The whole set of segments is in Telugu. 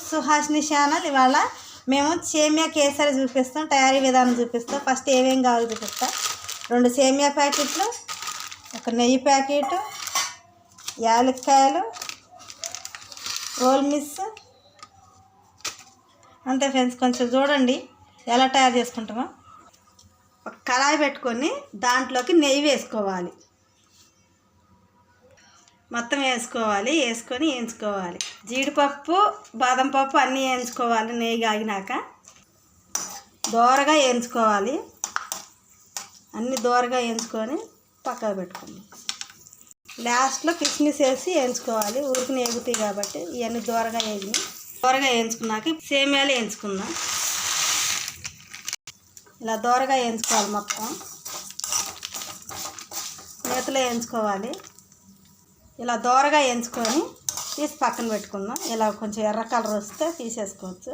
సుహాసిని ఛానల్. ఇవాళ మేము సేమియా కేసరి చూపిస్తాం, తయారీ విధానం చూపిస్తాం. ఫస్ట్ ఏమేమి కావాలో చూపిస్తాం. 2 సేమియా ప్యాకెట్లు, 1 నెయ్యి ప్యాకెట్, యాలక్కాయలు, రోల్ మిక్స్. అంతే ఫ్రెండ్స్. కొంచెం చూడండి ఎలా తయారు చేసుకుంటామో. ఒక కళాయి పెట్టుకొని దాంట్లోకి నెయ్యి వేసుకోవాలి. మొత్తం వేసుకొని వేయించుకోవాలి. జీడిపప్పు, బాదం పప్పు అన్నీ వేయించుకోవాలి. నెయ్యి కాగినాక దోరగా వేయించుకోవాలి. అన్నీ దోరగా వేయించుకొని పక్కకు పెట్టుకోండి. లాస్ట్లో కిస్మిస్ వేసి వేయించుకోవాలి. ఊరికి ఎగుతాయి కాబట్టి ఇవన్నీ దోరగా వేయించుకున్నాక సేమియాలు వేయించుకుందాం. ఇలా దోరగా వేయించుకోవాలి. మొత్తం నేతిలో వేయించుకోవాలి. ఇలా దోరగా వేయించుకొని తీసి పక్కన పెట్టుకుందాం. ఇలా కొంచెం ఎర్ర కలర్ వస్తే తీసేసుకోవచ్చు.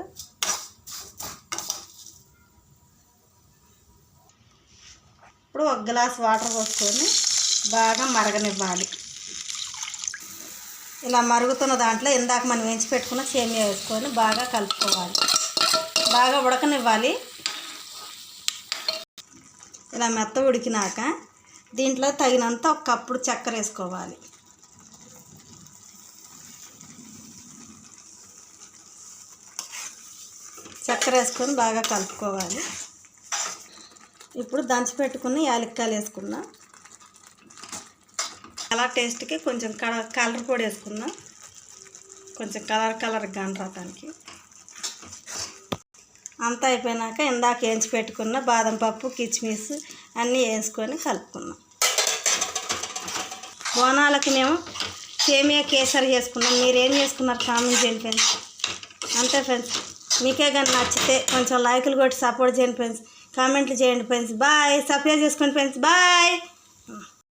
ఇప్పుడు 1 గ్లాస్ వాటర్ పోసుకొని బాగా మరగనివ్వాలి. ఇలా మరుగుతున్న దాంట్లో ఇందాక మనం వేయించి పెట్టుకున్న సేమియా వేసుకొని బాగా కలుపుకోవాలి. బాగా ఉడకనివ్వాలి. ఇలా మెత్త ఉడికినాక దీంట్లో తగినంత 1 కప్పుడు చక్కెర వేసుకోవాలి. చక్కెర వేసుకొని బాగా కలుపుకోవాలి. ఇప్పుడు దంచి పెట్టుకుని యాలక్కాయలు వేసుకుందాం. అలా టేస్ట్కి కొంచెం కలర్ పొడి వేసుకుందాం. కొంచెం కలర్ గండ్రతానికి. అంతా అయిపోయినాక ఇందాక వేయించి పెట్టుకున్న బాదం పప్పు, కిస్మిస్ అన్నీ వేసుకొని కలుపుకుందాం. బోనాలకి మేము సేమియా కేసరి చేసుకున్నాం. మీరు ఏం చేసుకున్నారు కామెంట్ చేయండి ఫ్రెండ్స్. అంతే ఫ్రెండ్స్. మీకే కానీ నచ్చితే కొంచెం లైకులు కొట్టి సపోర్ట్ చేయండి ఫ్రెండ్స్. కామెంట్లు చేయండి ఫ్రెండ్స్. బాయ్. సబ్స్క్రైబ్ చేసుకోండి ఫ్రెండ్స్. బాయ్.